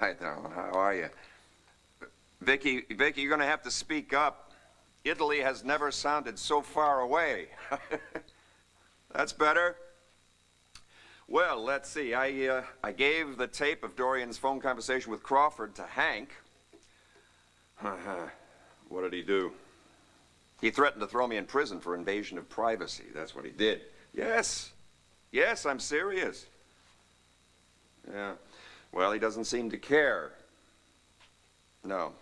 Hi, darling. How are you? Vicky, you're going to have to speak up. Italy has never sounded so far away. That's better. Well, let's see. I gave the tape of Dorian's phone conversation with Crawford to Hank. What did he do? He threatened to throw me in prison for invasion of privacy. That's what he did. Yes. Yes, I'm serious. Yeah. Well, he doesn't seem to care. No.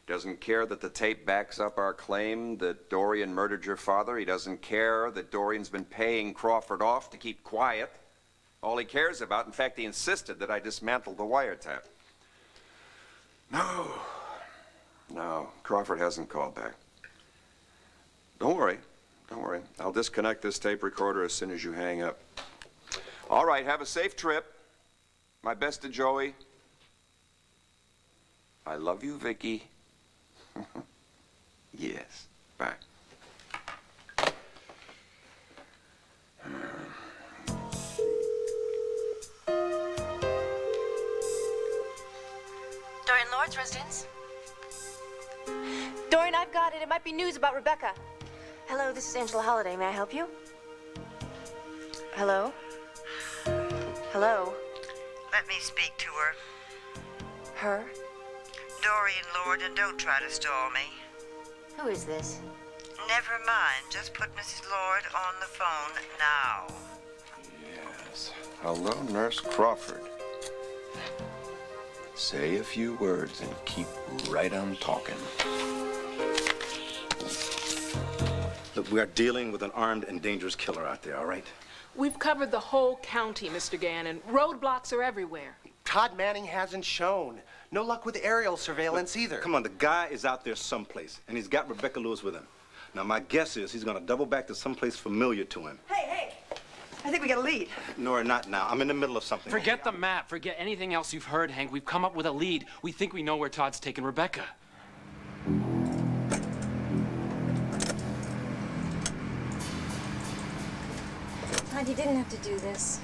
He doesn't care that the tape backs up our claim that Dorian murdered your father. He doesn't care that Dorian's been paying Crawford off to keep quiet. All he cares about, in fact, he insisted that I dismantle the wiretap. No, Crawford hasn't called back. Don't worry. I'll disconnect this tape recorder as soon as you hang up. All right, have a safe trip. My best to Joey. I love you, Vicky. Yes, bye. Dorian Lord's residence. Dorian, I've got it. It might be news about Rebecca. Hello, this is Angela Holliday. May I help you? Hello? Hello? Let me speak to her. Her? Dorian Lord, and don't try to stall me. Who is this? Never mind. Just put Mrs. Lord on the phone now. Yes. Hello, Nurse Crawford. Say a few words and keep right on talking. Look, we are dealing with an armed and dangerous killer out there, all right? We've covered the whole county, Mr. Gannon. Roadblocks are everywhere. Todd Manning hasn't shown. No luck with aerial surveillance either. Come on, the guy is out there someplace, and he's got Rebecca Lewis with him. Now, my guess is he's gonna double back to someplace familiar to him. Hey, I think we got a lead. Nora, not now. I'm in the middle of something. Forget the map. Forget anything else you've heard, Hank. We've come up with a lead. We think we know where Todd's taken Rebecca. Todd, you didn't have to do this.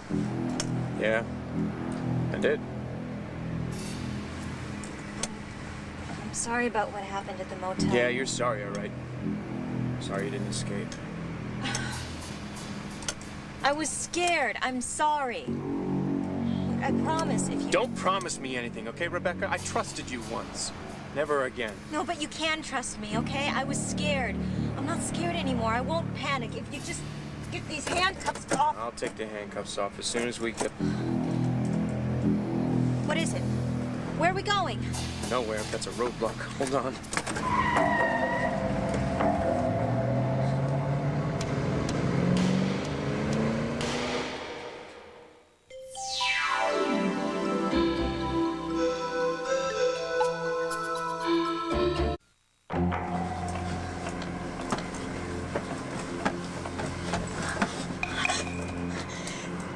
Yeah, I did. I'm sorry about what happened at the motel. Yeah, you're sorry, all right. Sorry you didn't escape. I was scared. I'm sorry. Look, I promise if you... Don't promise me anything, okay, Rebecca? I trusted you once. Never again. No, but you can trust me, okay? I was scared. I'm not scared anymore. I won't panic. If you just get these handcuffs off. I'll take the handcuffs off as soon as we get... What is it? Where are we going? Nowhere. That's a roadblock. Hold on.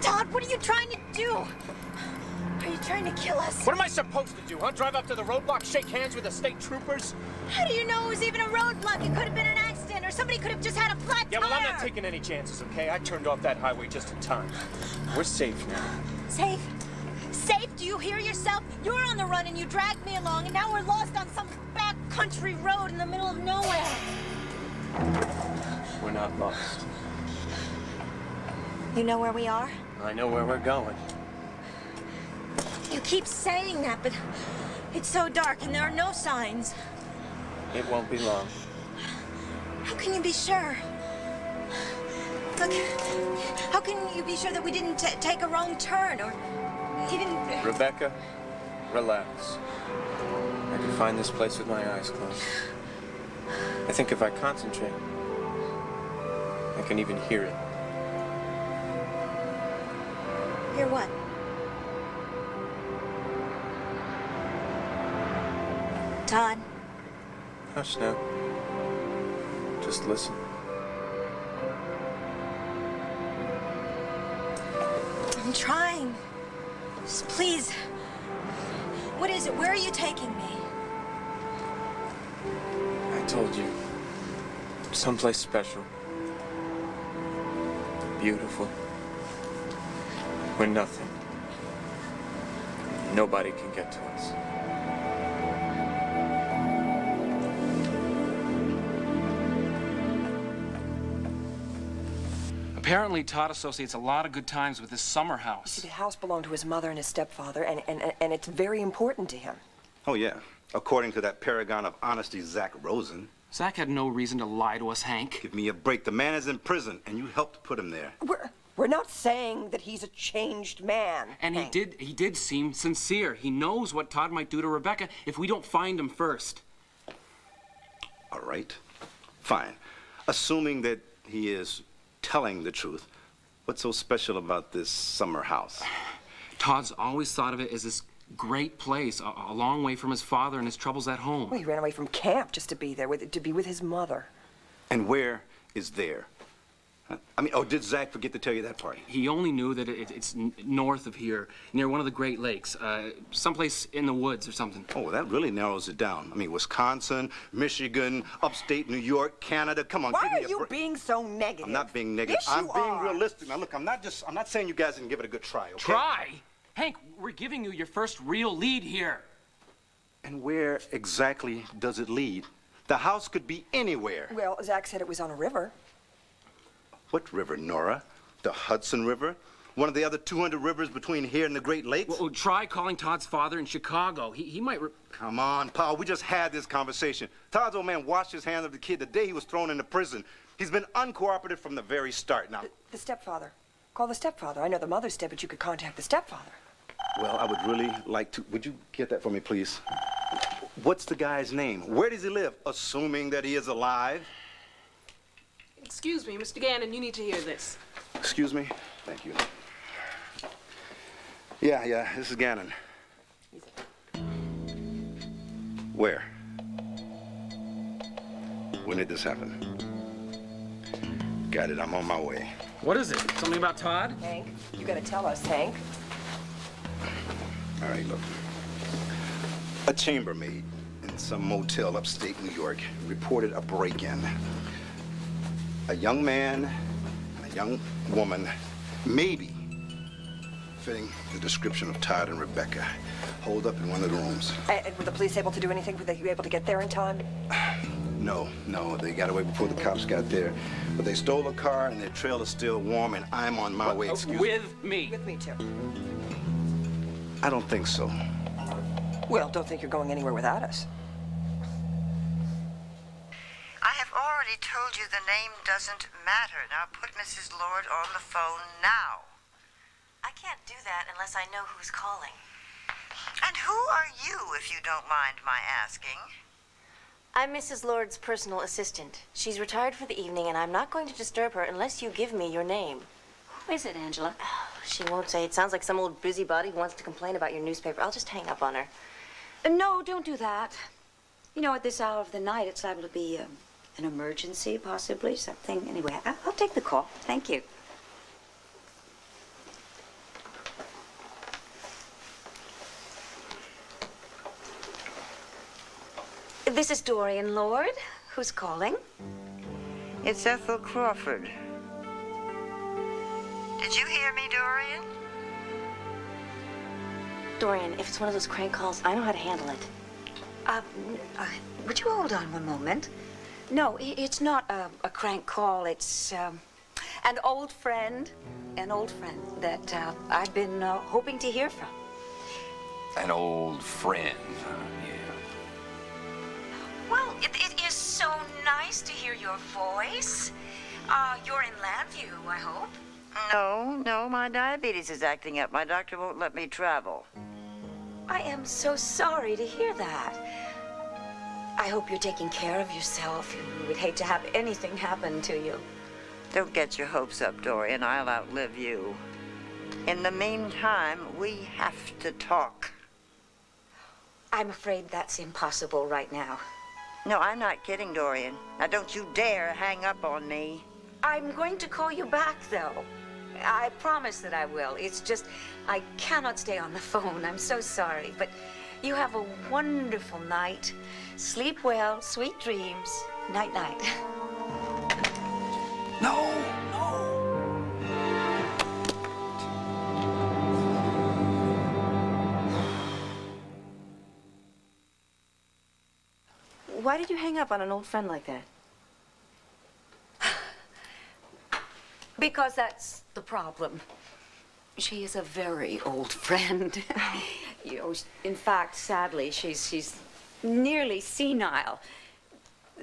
Todd, what are you trying to do? Are you trying to kill us? What am I supposed to do, huh? Drive up to the roadblock, shake hands with the state troopers? How do you know it was even a roadblock? It could have been an accident, or somebody could have just had a flat Yeah, tire. well, I'm not taking any chances, okay? I turned off that highway just in time. We're safe now. Safe? Safe? Do you hear yourself? You were on the run and you dragged me along, and now we're lost on some back country road in the middle of nowhere. We're not lost. You know where we are? I know where we're going. You keep saying that, but it's so dark and there are no signs. It won't be long. How can you be sure? Look, how can you be sure that we didn't take a wrong turn or even... Rebecca, relax. I can find this place with my eyes closed. I think if I concentrate, I can even hear it. Hear what? Todd. Hush now. Just listen. I'm trying. Just please. What is it? Where are you taking me? I told you. Someplace special. Beautiful. We're nothing. Nobody can get to us. Apparently, Todd associates a lot of good times with this summer See, house. the house belonged to his mother and his stepfather, and it's very important to him. Oh, yeah. According to that paragon of honesty, Zach Rosen. Zach had no reason to lie to us, Hank. Give me a break. The man is in prison, and you helped put him there. We're not saying that he's a changed man. And Hank. he did seem sincere. He knows what Todd might do to Rebecca if we don't find him first. All right. Fine. Assuming that he is telling the truth, what's so special about this summer house? Todd's always thought of it as this great place, a long way from his father and his troubles at home. Well, he ran away from camp just to be there, to be with his mother. And where is there? Huh? I mean, oh, did Zach forget to tell you that part? He only knew that it's north of here, near one of the Great Lakes, someplace in the woods or something. Oh, well, that really narrows it down. I mean, Wisconsin, Michigan, upstate New York, Canada. Come on, Why give me are a you break. being so negative? I'm not being negative. Yes, you I'm being are. realistic. Now, look, I'm not saying you guys didn't give it a good try, okay? Try? Hank, we're giving you your first real lead here. And where exactly does it lead? The house could be anywhere. Well, Zach said it was on a river. What river, Nora? The Hudson River? One of the other 200 rivers between here and the Great Lakes? Well, try calling Todd's father in Chicago. He might... Come on, Paul, we just had this conversation. Todd's old man washed his hands of the kid the day he was thrown into prison. He's been uncooperative from the very start. Now, The stepfather. Call the stepfather. I know the mother's dead, but you could contact the stepfather. well, I would really like to... Would you get that for me, please? What's the guy's name? Where does he live? Assuming that he is alive. Excuse me, Mr. Gannon, you need to hear this. Excuse me? Thank you. Yeah, this is Gannon. Where? When did this happen? Got it, I'm on my way. What is it? Something about Todd? Hank, you gotta tell us, Hank. All right, look. A chambermaid in some motel upstate New York reported a break-in. A young man and a young woman, maybe fitting the description of Todd and Rebecca, holed up in one of the rooms. And were the police able to do anything? Were they able to get there in time? No, they got away before the cops got there. But they stole a car and their trail is still warm and I'm on my way, excuse me. With me. With me, too. I don't think so. Well, don't think you're going anywhere without us. I have already told you the name doesn't matter. Now put Mrs. Lord on the phone now. I can't do that unless I know who's calling. And who are you, if you don't mind my asking? I'm Mrs. Lord's personal assistant. She's retired for the evening, and I'm not going to disturb her unless you give me your name. Who is it, Angela? She won't say. It sounds like some old busybody who wants to complain about your newspaper. I'll just hang up on her. No, don't do that. You know, at this hour of the night, it's liable to be an emergency, possibly, something. Anyway, I'll take the call. Thank you. This is Dorian Lord. Who's calling? It's Ethel Crawford. Did you hear me, Dorian? Dorian, if it's one of those crank calls, I know how to handle it. Would you hold on one moment? No, it's not a crank call. It's an old friend that I've been hoping to hear from. An old friend, yeah. Well, it is so nice to hear your voice. You're in Landview, I hope. No, my diabetes is acting up. My doctor won't let me travel. I am so sorry to hear that. I hope you're taking care of yourself. You would hate to have anything happen to you. Don't get your hopes up, Dorian. I'll outlive you. In the meantime, we have to talk. I'm afraid that's impossible right now. No, I'm not kidding, Dorian. Now, don't you dare hang up on me. I'm going to call you back, though. I promise that I will. It's just, I cannot stay on the phone. I'm so sorry. But you have a wonderful night. Sleep well, sweet dreams. Night-night. No! Why did you hang up on an old friend like that? Because that's the problem. She is a very old friend. You know, in fact, sadly, she's nearly senile.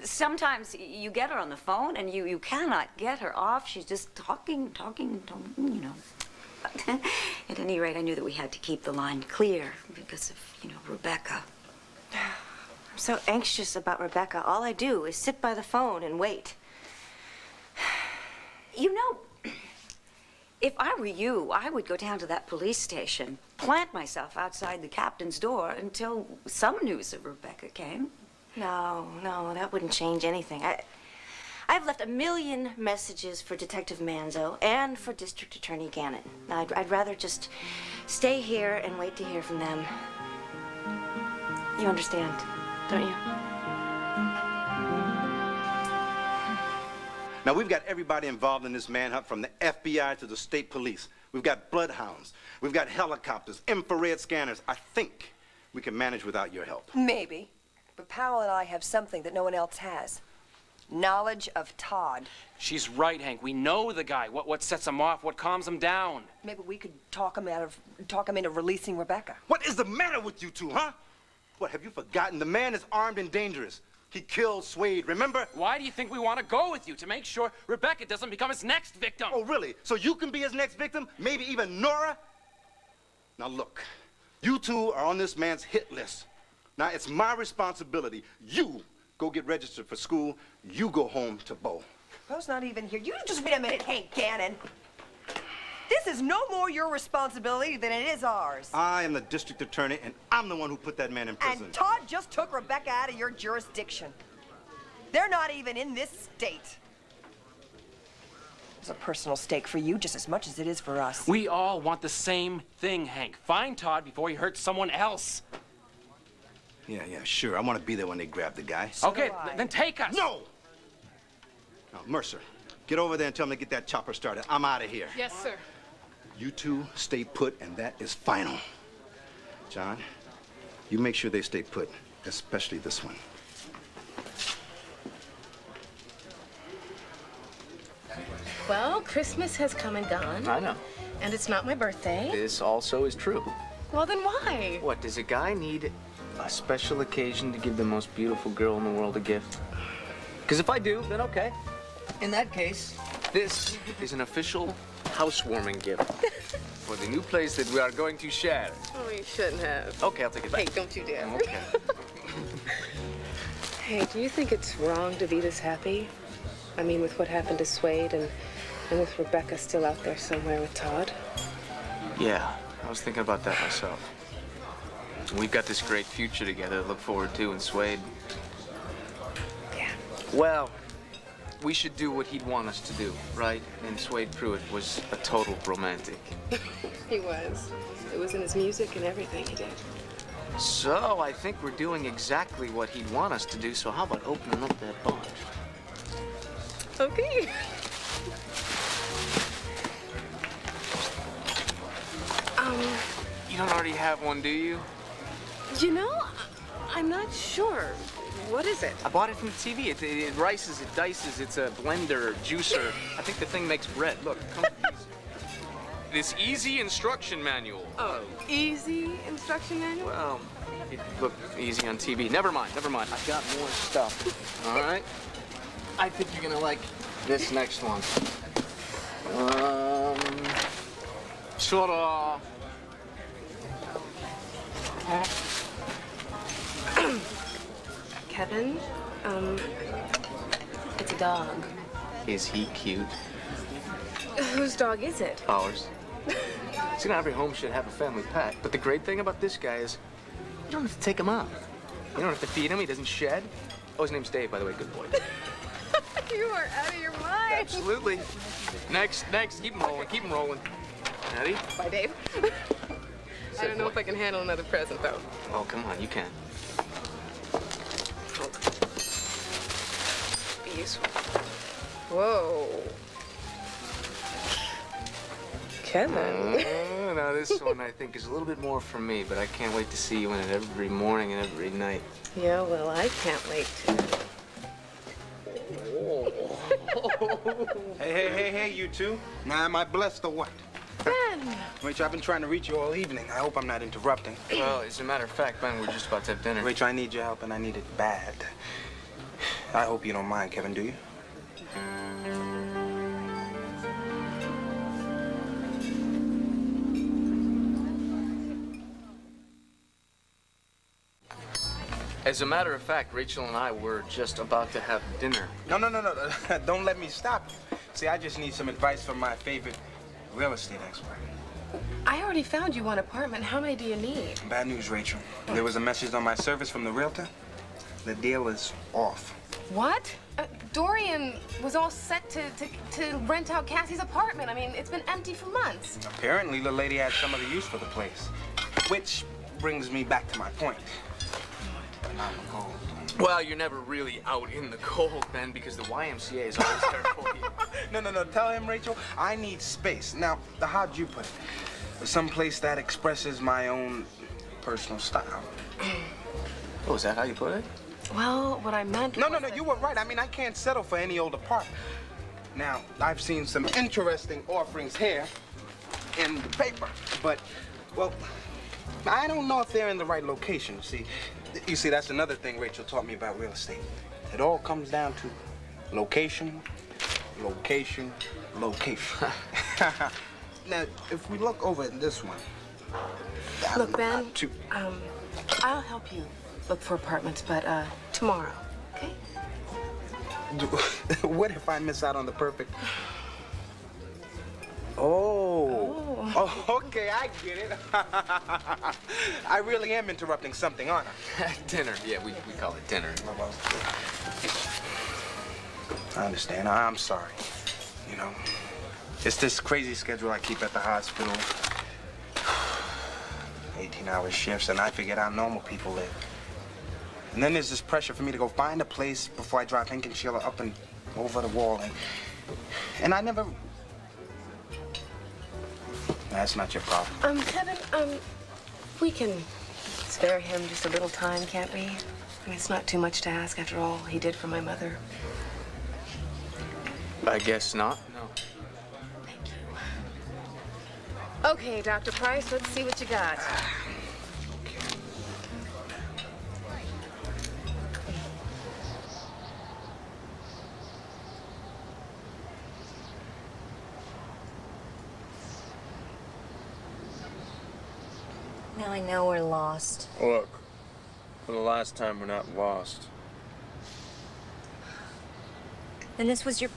Sometimes you get her on the phone and you cannot get her off. She's just talking, you know. But at any rate, I knew that we had to keep the line clear because of, you know, Rebecca. I'm so anxious about Rebecca. All I do is sit by the phone and wait. You know, if I were you, I would go down to that police station, plant myself outside the captain's door until some news of Rebecca came. No, that wouldn't change anything. I've left 1 million messages for Detective Manzo and for District Attorney Gannon. I'd rather just stay here and wait to hear from them. You understand, don't you? Now, we've got everybody involved in this manhunt from the FBI to the state police. We've got bloodhounds. We've got helicopters, infrared scanners. I think we can manage without your help. Maybe. But Powell and I have something that no one else has. Knowledge of Todd. She's right, Hank. We know the guy. What sets him off? What calms him down? Maybe we could talk him into releasing Rebecca. What is the matter with you two, huh? What, have you forgotten? The man is armed and dangerous. He killed Swade, remember? Why do you think we want to go with you? To make sure Rebecca doesn't become his next victim. Oh, really? So you can be his next victim? Maybe even Nora? Now, look. You two are on this man's hit list. Now, it's my responsibility. You go get registered for school. You go home to Bo. Bo's not even here. You just wait a minute, Hank Gannon. This is no more your responsibility than it is ours. I am the district attorney, and I'm the one who put that man in prison. And Todd just took Rebecca out of your jurisdiction. They're not even in this state. It's a personal stake for you just as much as it is for us. We all want the same thing, Hank. Find Todd before he hurts someone else. Yeah, sure. I want to be there when they grab the guy. Okay, then take us. No! Now, Mercer, get over there and tell them to get that chopper started. I'm out of here. Yes, sir. You two stay put, and that is final. John, you make sure they stay put, especially this one. Well, Christmas has come and gone. I know. And it's not my birthday. This also is true. Well, then why? What, does a guy need a special occasion to give the most beautiful girl in the world a gift? Because if I do, then okay. In that case, this is an official housewarming gift for the new place that we are going to share. Oh, you shouldn't have. Okay, I'll take it back. Hey, don't you dare. Okay. Hey, do you think it's wrong to be this happy? I mean, with what happened to Swade and with Rebecca still out there somewhere with Todd? Yeah, I was thinking about that myself. We've got this great future together to look forward to, and Swade... Yeah. Well, we should do what he'd want us to do, right? And Swade Pruitt was a total romantic. He was. It was in his music and everything he did. So, I think we're doing exactly what he'd want us to do, so how about opening up that bunch? Okay. You don't already have one, do you? You know, I'm not sure. What is it? I bought it from the TV. It rices, it dices, it's a blender, juicer. I think the thing makes bread. Look, come with this easy instruction manual. Oh, easy instruction manual? Well, it looked easy on TV. Never mind. I've got more stuff. All right? I think you're gonna like this next one. Sort of. Kevin, it's a dog. Is he cute? Whose dog is it? Ours. See, not every home should have a family pet. But the great thing about this guy is you don't have to take him out. You don't have to feed him. He doesn't shed. Oh, his name's Dave, by the way. Good boy. You are out of your mind. Absolutely. Next. Keep him rolling. Ready? Bye, Dave. I don't know if I can handle another present, though. Oh, come on. You can. Be useful. Whoa. Kevin. Now this one I think is a little bit more for me, but I can't wait to see you in it every morning and every night. Yeah, well, I can't wait to. Hey, you two. Now, am I blessed or what? Ben! Rachel, I've been trying to reach you all evening. I hope I'm not interrupting. Well, as a matter of fact, Ben, we're just about to have dinner. Rachel, I need your help, and I need it bad. I hope you don't mind, Kevin, do you? As a matter of fact, Rachel and I were just about to have dinner. No. Don't let me stop you. See, I just need some advice from my favorite real estate expert. I already found you one apartment. How many do you need? Bad news, Rachel. There was a message on my service from the realtor. The deal is off. What? Dorian was all set to rent out Cassie's apartment. I mean, it's been empty for months. Apparently, the lady had some other use for the place. Which brings me back to my point. I'm cold. Well, you're never really out in the cold, Ben, because the YMCA is always there for you. No. Tell him, Rachel, I need space. Now, how'd you put it? Someplace that expresses my own personal style. Oh, is that how you put it? Well, what I meant No, you were right. I mean, I can't settle for any old apartment. Now, I've seen some interesting offerings here in the paper, but, well, I don't know if they're in the right location, You see, that's another thing Rachel taught me about real estate. It all comes down to location, location, location. Now, if we look over at this one. Look, Ben, I'll help you look for apartments, but tomorrow, okay? What if I miss out on the perfect? Oh, okay, I get it. I really am interrupting something, aren't I? Dinner, yeah, we call it dinner. I understand. I'm sorry. You know, it's this crazy schedule I keep at the hospital. 18-hour shifts, and I forget how normal people live. And then there's this pressure for me to go find a place before I drive Hank and Sheila up and over the wall. And I never... That's not your problem. Kevin, we can spare him just a little time, can't we? I mean, it's not too much to ask after all he did for my mother. I guess not. No. Thank you. Okay, Dr. Price, let's see what you got. Now I know we're lost. Look, for the last time, we're not lost. Then this was your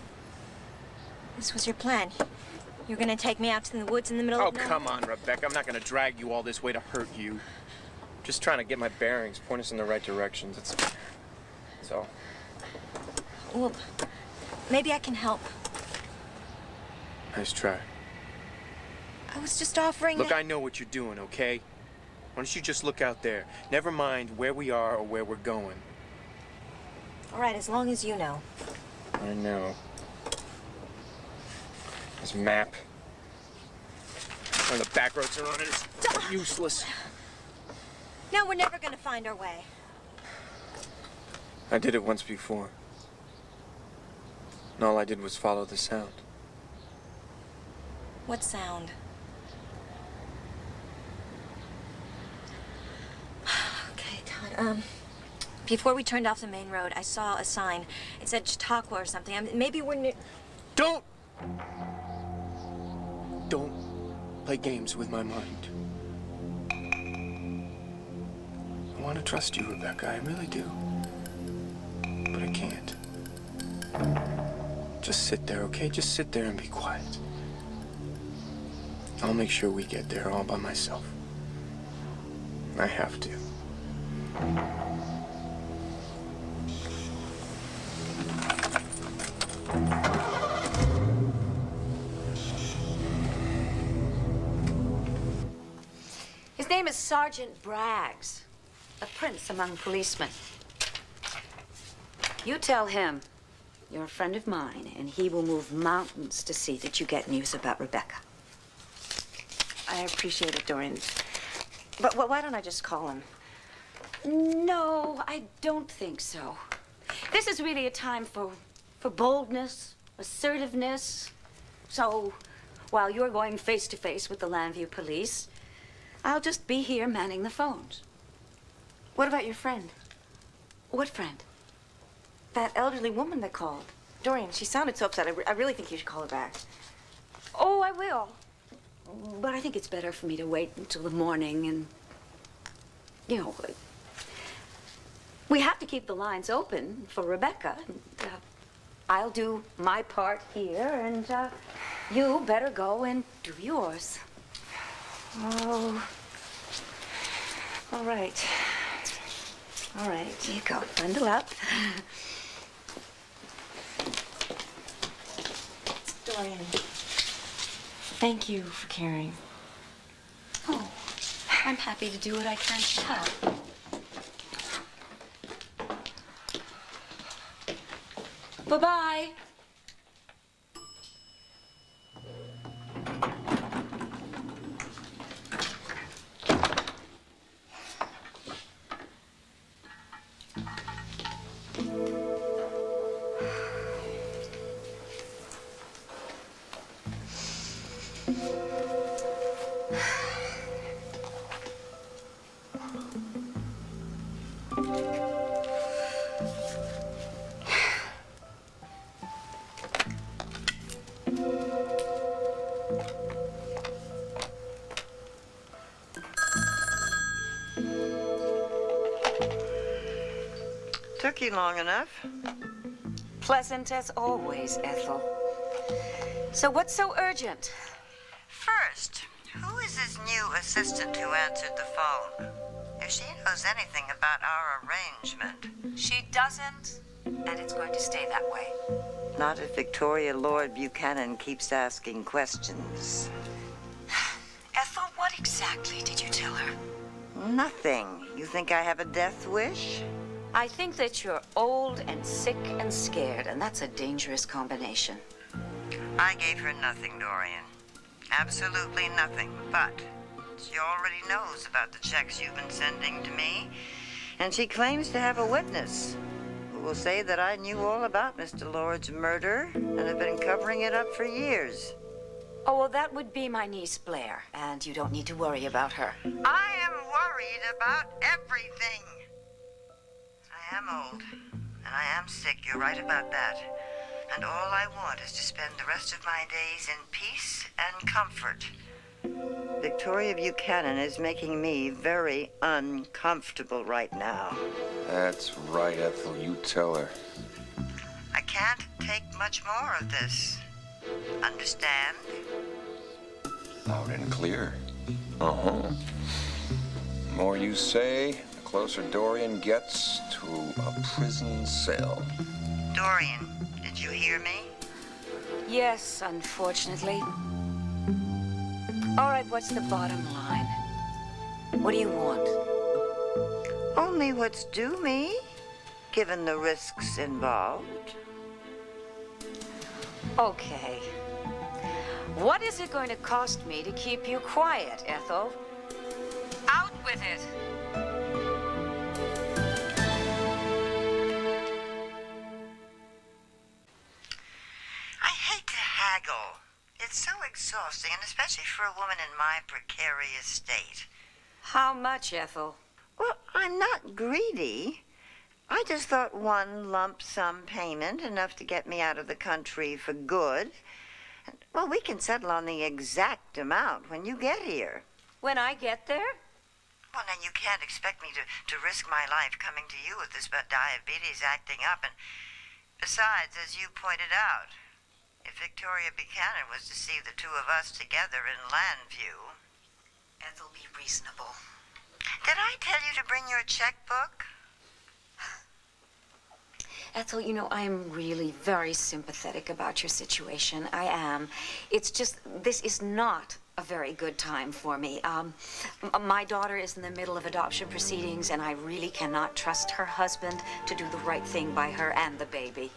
plan. You're gonna take me out to the woods in the middle of nowhere? Oh, come on, Rebecca. I'm not gonna drag you all this way to hurt you. Just trying to get my bearings, point us in the right directions. That's all. Well, maybe I can help. Nice try. I was just offering. Look, I know what you're doing, okay? Why don't you just look out there? Never mind where we are or where we're going. All right, as long as you know. I know. This map. Where the back roads are on it is useless. No, we're never gonna find our way. I did it once before. And all I did was follow the sound. What sound? Okay, Todd. Before we turned off the main road, I saw a sign. It said Chautauqua or something. I mean, maybe we're near... Don't play games with my mind. I want to trust you, Rebecca. I really do. But I can't. Just sit there, okay? Just sit there and be quiet. I'll make sure we get there all by myself. I have to. His name is Sergeant Braggs, a prince among policemen. You tell him you're a friend of mine, and he will move mountains to see that you get news about Rebecca. I appreciate it, Dorian. But why don't I just call him? No, I don't think so. This is really a time for boldness, assertiveness. So, while you're going face to face with the Landview police, I'll just be here manning the phones. What about your friend? What friend? That elderly woman that called. Dorian, she sounded so upset. I really think you should call her back. Oh, I will. But I think it's better for me to wait until the morning and, you know, we have to keep the lines open for Rebecca. I'll do my part here, and you better go and do yours. Oh. All right. All right. Here you go. Bundle up. Dorian, thank you for caring. Oh, I'm happy to do what I can to help. Bye-bye. Took you long enough. Pleasant as always, Ethel. So what's so urgent? First, who is this new assistant who answered the phone? If she knows anything about our arrangement. She doesn't, and it's going to stay that way. Not if Victoria Lord Buchanan keeps asking questions. Ethel, what exactly did you tell her? Nothing. You think I have a death wish? I think that you're old and sick and scared, and that's a dangerous combination. I gave her nothing, Dorian. Absolutely nothing. But she already knows about the checks you've been sending to me. And she claims to have a witness who will say that I knew all about Mr. Lord's murder and have been covering it up for years. Oh, well, that would be my niece Blair, and you don't need to worry about her. I am worried about everything. I am old, and I am sick. You're right about that. And all I want is to spend the rest of my days in peace and comfort. Victoria Buchanan is making me very uncomfortable right now. That's right, Ethel. You tell her. I can't take much more of this. Understand? Loud and clear. Uh-huh. The more you say, the closer Dorian gets to a prison cell. Dorian, did you hear me? Yes, unfortunately. All right, what's the bottom line? What do you want? Only what's due me, given the risks involved. Okay. What is it going to cost me to keep you quiet, Ethel? Out with it! I hate to haggle. It's so exhausting, and especially for a woman in my precarious state. How much, Ethel? Well, I'm not greedy. I just thought one lump sum payment, enough to get me out of the country for good. And, well, we can settle on the exact amount when you get here. When I get there? Well, then you can't expect me to risk my life coming to you with this diabetes acting up. And besides, as you pointed out, if Victoria Buchanan was to see the two of us together in Landview... Ethel, be reasonable. Did I tell you to bring your checkbook? Ethel, you know, I am really very sympathetic about your situation. I am. It's just, this is not a very good time for me. My daughter is in the middle of adoption proceedings, and I really cannot trust her husband to do the right thing by her and the baby.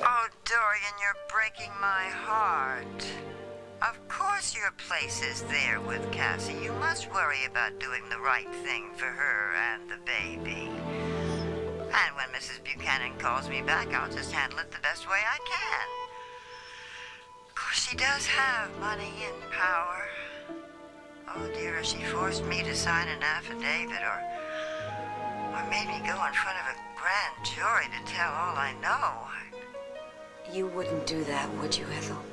Oh, Dorian, you're breaking my heart. Of course your place is there with Cassie. You must worry about doing the right thing for her and the baby. And when Mrs. Buchanan calls me back, I'll just handle it the best way I can. Of course, she does have money and power. Oh dear, if she forced me to sign an affidavit or made me go in front of a grand jury to tell all I know. You wouldn't do that, would you, Ethel?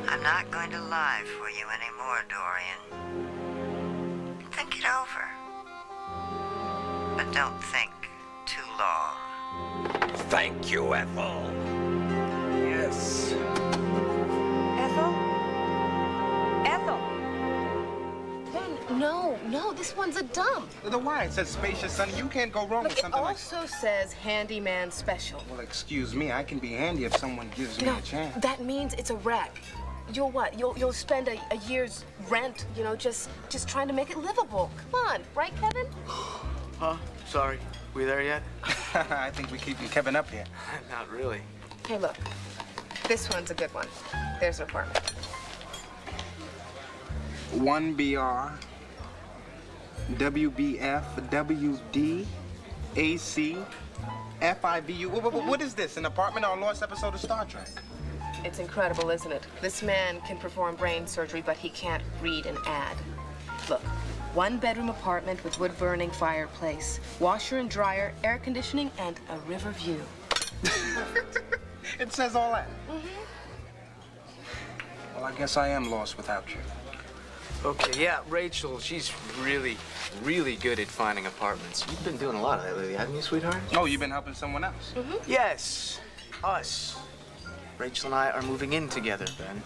I'm not going to lie for you anymore, Dorian. Think it over. But don't think too long. Thank you, Ethel. Yes. Ethel? Ethel! Ben, no, this one's a dump. Why? It says spacious, son. You can't go wrong with Look, it something like also says handyman special. Well, excuse me. I can be handy if someone gives me No, a chance. that means it's a wreck. You'll what? You'll spend a year's rent, you know, just trying to make it livable. Come on, right, Kevin? Huh? Sorry. We there yet? I think we're keeping Kevin up here. Not really. Hey, look. This one's a good one. There's an apartment. 1BR, WBF, WD, AC, FIBU. What is this? An apartment on a lost episode of Star Trek? It's incredible, isn't it? This man can perform brain surgery, but he can't read an ad. Look, 1-bedroom apartment with wood-burning fireplace, washer and dryer, air conditioning, and a river view. It says all that. Well, I guess I am lost without you. Okay, yeah, Rachel, she's really, really good at finding apartments. You've been doing a lot of that lately, haven't you, sweetheart? Oh, you've been helping someone else? Yes, us. Rachel and I are moving in together, Ben.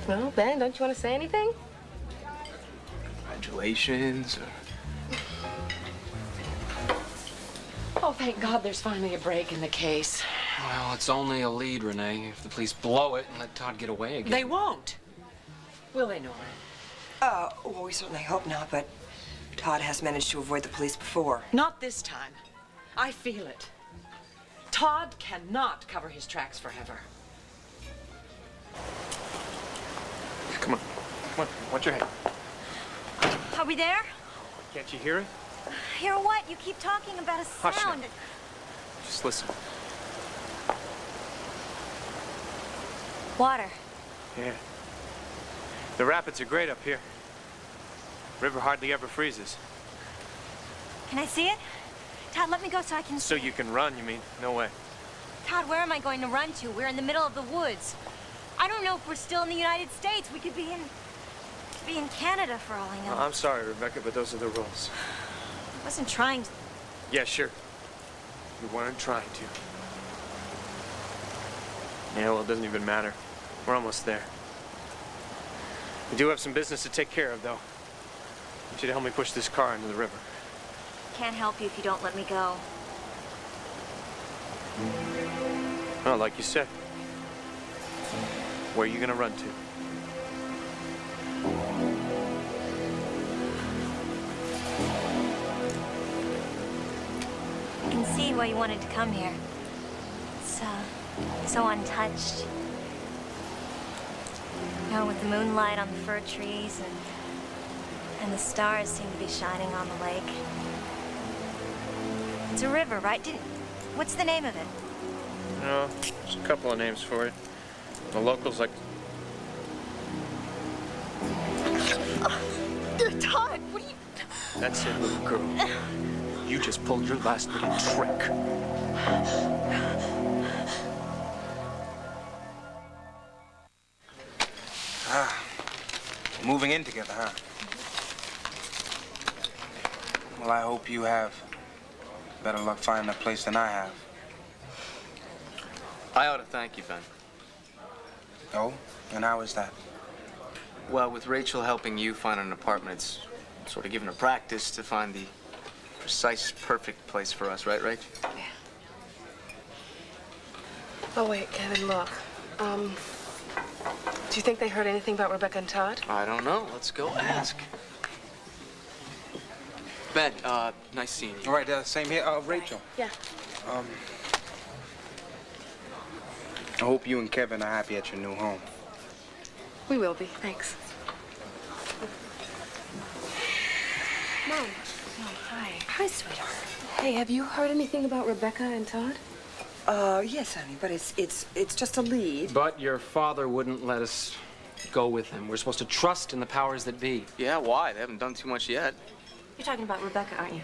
Well, Ben, don't you want to say anything? Congratulations. Oh, thank God there's finally a break in the case. Well, it's only a lead, Renee. If the police blow it and let Todd get away again. They won't. Will they, Nora? Well, we certainly hope not, but Todd has managed to avoid the police before. Not this time. I feel it. Todd cannot cover his tracks forever. Come on. Come on. Watch your head. Are we there? Can't you hear it? Hear what? You keep talking about a Hush now. sound. Just listen. Water. Yeah. The rapids are great up here. River hardly ever freezes. Can I see it? Todd, let me go so I can... So you can run, you mean? No way. Todd, where am I going to run to? We're in the middle of the woods. I don't know if we're still in the United States. We could be in Canada for all I know. I'm sorry, Rebecca, but those are the rules. I wasn't trying to... Yeah, sure. You weren't trying to. Yeah, well, it doesn't even matter. We're almost there. We do have some business to take care of, though. I want you to help me push this car into the river. Can't help you if you don't let me go. Oh, like you said. Where are you gonna run to? I can see why you wanted to come here. It's, so untouched. You know, with the moonlight on the fir trees and the stars seem to be shining on the lake. It's a river, right? What's the name of it? No, there's a couple of names for it. The locals like... Todd, what are you... That's it, little girl. You just pulled your last little trick. Moving in together, huh? Well, I hope you have better luck finding a place than I have. I ought to thank you, Ben. Oh? And how is that? Well, with Rachel helping you find an apartment, it's sort of given her practice to find the precise, perfect place for us, right, Rach? Yeah. Oh, wait, Kevin, look. Do you think they heard anything about Rebecca and Todd? I don't know. Let's go ask. Ben, nice seeing you. All right, same here. Rachel. Yeah. I hope you and Kevin are happy at your new home. We will be, thanks. Mom. Hi. Hi, sweetheart. Hey, have you heard anything about Rebecca and Todd? Yes, honey, but it's just a lead. But your father wouldn't let us go with him. We're supposed to trust in the powers that be. Yeah, why? They haven't done too much yet. You're talking about Rebecca, aren't you?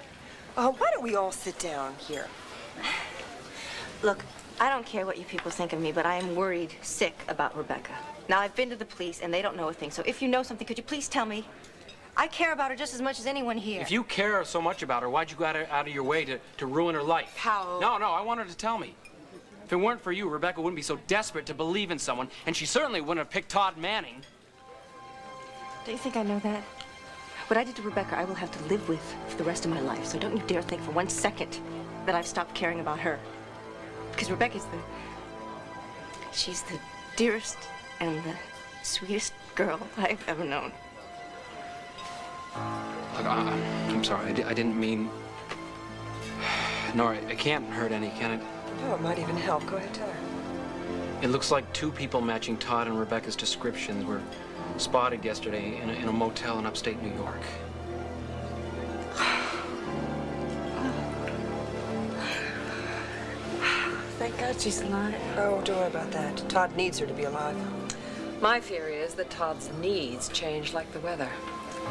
Why don't we all sit down here? Look, I don't care what you people think of me, but I am worried sick about Rebecca. Now, I've been to the police, and they don't know a thing, so if you know something, could you please tell me? I care about her just as much as anyone here. If you care so much about her, why'd you go out of your way to ruin her life? How? No, I want her to tell me. If it weren't for you, Rebecca wouldn't be so desperate to believe in someone, and she certainly wouldn't have picked Todd Manning. Do you think I know that? What I did to Rebecca, I will have to live with for the rest of my life, so don't you dare think for 1 second that I've stopped caring about her. Because Rebecca's she's the dearest and the sweetest girl I've ever known. Look, I'm sorry. I didn't mean... Nora, it can't hurt any, can it? No, it might even help. Go ahead, tell her. It looks like 2 people matching Todd and Rebecca's descriptions were spotted yesterday in a motel in upstate New York. Thank God she's alive. Oh, don't worry about that. Todd needs her to be alive. My theory is that Todd's needs change like the weather.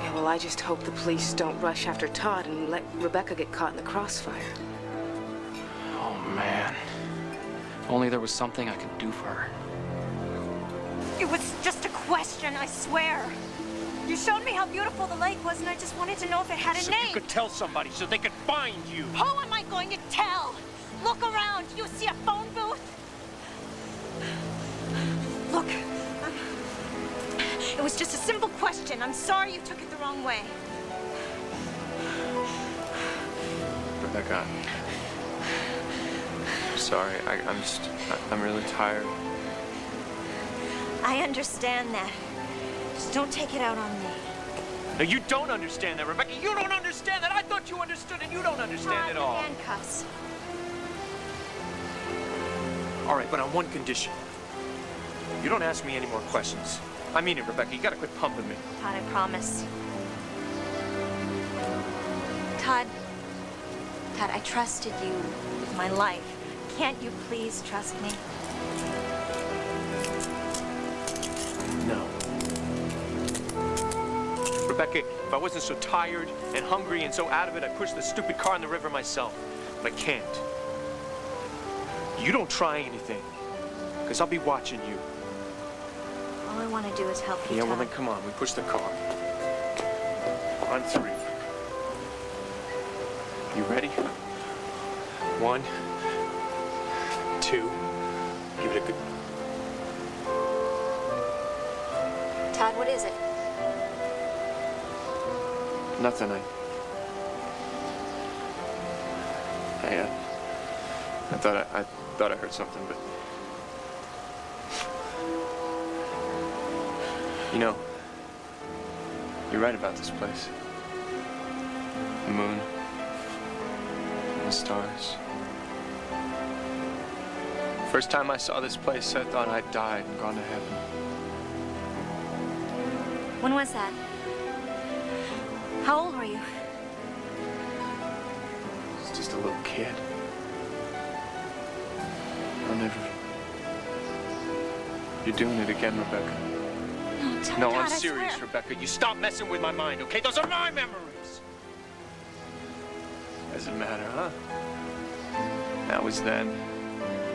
Yeah, well, I just hope the police don't rush after Todd and let Rebecca get caught in the crossfire. Oh, man. If only there was something I could do for her. It was just a question, I swear. You showed me how beautiful the lake was, and I just wanted to know if it had a So name. you could tell somebody so they could find you. Who am I going to tell? Look around. You see a phone booth? Look. It was just a simple question. I'm sorry you took it the wrong way. Rebecca, I'm sorry. I'm really tired. I understand that. Just don't take it out on me. No, you don't understand that, Rebecca. You don't understand that. I thought you understood, and you don't understand it all. Handcuffs. All right, but on one condition. You don't ask me any more questions. I mean it, Rebecca. You gotta quit pumping me. Todd, I promise. Todd, I trusted you with my life. Can't you please trust me? No. Rebecca, if I wasn't so tired and hungry and so out of it, I'd push the stupid car in the river myself. But I can't. You don't try anything, because I'll be watching you. All I want to do is help you, Yeah, Todd. well then come on, we push the car. On 3. You ready? 1, 2, give it a good... Todd, what is it? Nothing, I thought I heard something, but... You know, you're right about this place. The moon, and the stars. First time I saw this place, I thought I'd died and gone to heaven. When was that? How old were you? I was just a little kid. I'll never... You're doing it again, Rebecca. No, Todd, No, God, I'm I serious, swear. Rebecca. You stop messing with my mind, okay? Those are my memories. Doesn't matter, huh? That was then.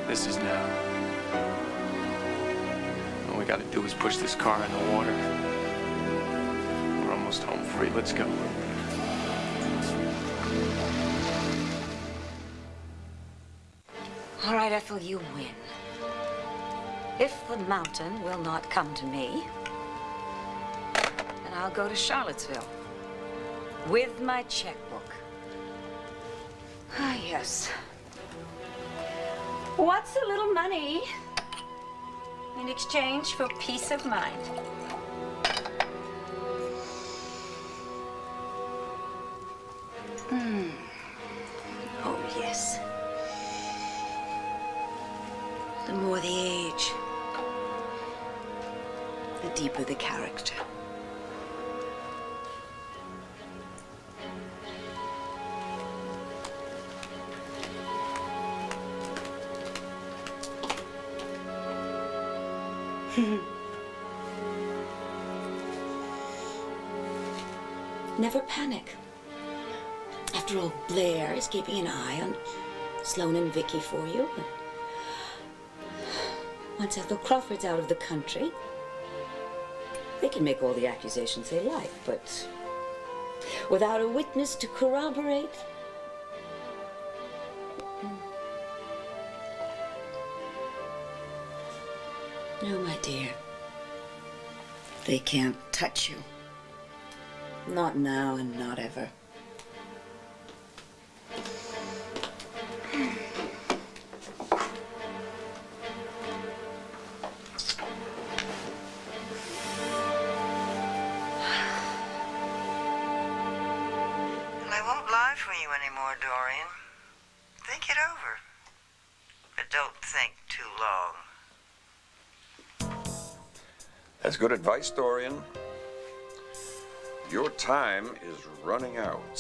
This is now. All we gotta do is push this car in the water. We're almost home free. Let's go. All right, Ethel, you win. If the mountain will not come to me, then I'll go to Charlottesville with my checkbook. Ah, yes. What's a little money in exchange for peace of mind? Oh, yes. The more the age, the character. Never panic. After all, Blair is keeping an eye on Sloan and Vicky for you. Once Ethel Crawford's out of the country, they can make all the accusations they like, but without a witness to corroborate, no, my dear. They can't touch you. Not now and not ever. I won't lie for you anymore, Dorian. Think it over. But don't think too long. That's good advice, Dorian. Your time is running out.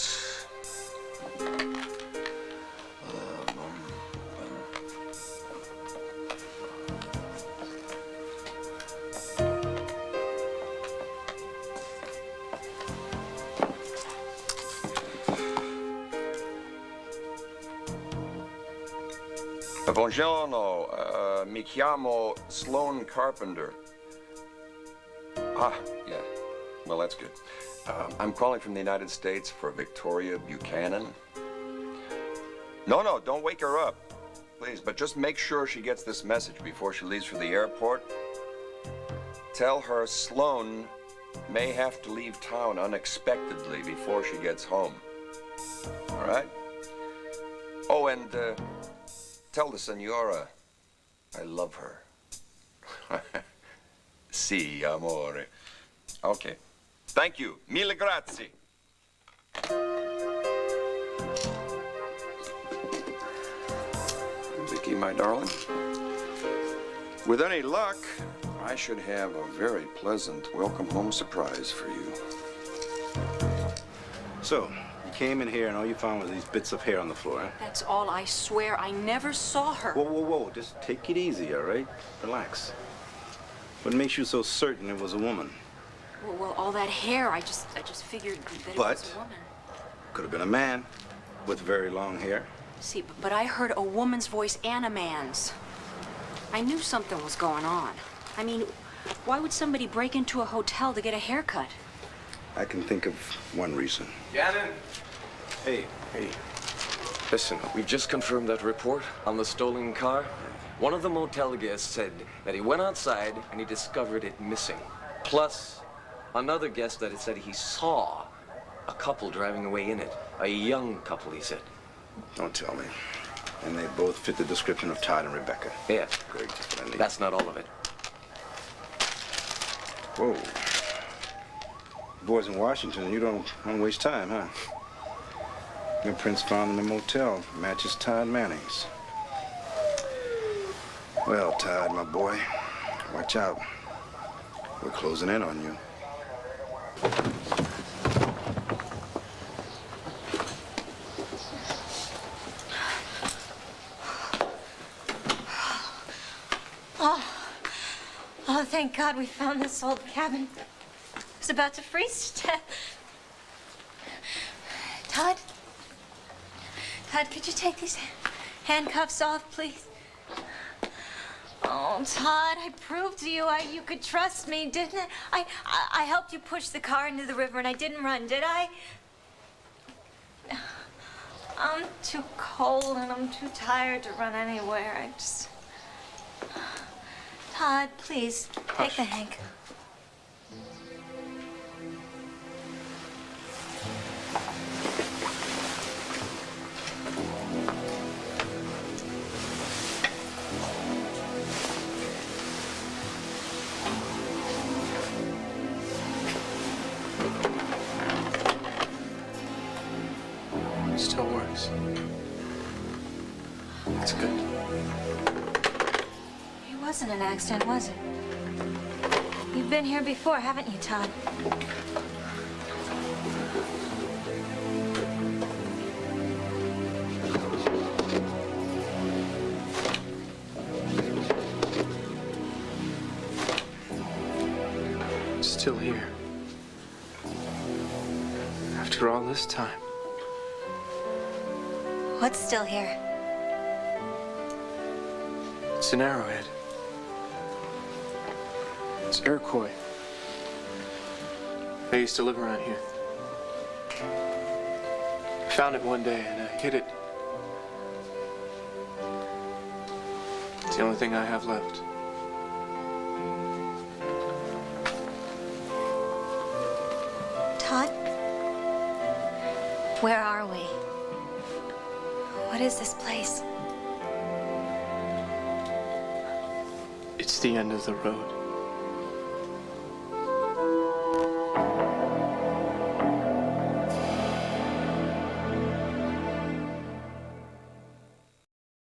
Buongiorno, mi chiamo Sloan Carpenter. Ah, yeah. Well, that's good. I'm calling from the United States for Victoria Buchanan. No, don't wake her up, please. But just make sure she gets this message before she leaves for the airport. Tell her Sloan may have to leave town unexpectedly before she gets home. All right? Oh, and tell the Senora I love her. Sì, amore. Okay. Thank you. Mille grazie. Vicky, my darling, with any luck, I should have a very pleasant welcome home surprise for you. So, you came in here and all you found was these bits of hair on the floor, huh? That's all. I swear I never saw her. Whoa. Just take it easy, all right? Relax. What makes you so certain it was a woman? Well, all that hair, I just figured that it was a woman. Could have been a man with very long hair. See, but I heard a woman's voice and a man's. I knew something was going on. I mean, why would somebody break into a hotel to get a haircut? I can think of one reason. Gannon! Hey. Listen, we just confirmed that report on the stolen car. One of the motel guests said that he went outside and he discovered it missing. Plus, another guest that said he saw a couple driving away in it. A young couple, he said. Don't tell me. And they both fit the description of Todd and Rebecca. Yeah. Great. That's not all of it. Whoa. Boys in Washington, you don't waste time, huh? Imprints found in the motel matches Todd Manning's. Well, Todd, my boy, watch out. We're closing in on you. Oh, thank God we found this old cabin. I was about to freeze to death. Todd, could you take these handcuffs off, please? Oh, Todd, I proved to you you could trust me, didn't I? I helped you push the car into the river and I didn't run, did I? I'm too cold and I'm too tired to run anywhere. Todd, please, take the handcuffs. Still works. That's good. It wasn't an accident, was it? You been here before, haven't you, Todd? Still here. After all this time. What's still here? It's an arrowhead. It's Iroquois. I used to live around here. I found it one day and I hid it. It's the only thing I have left. Todd? Where are we? What is this place? It's the end of the road.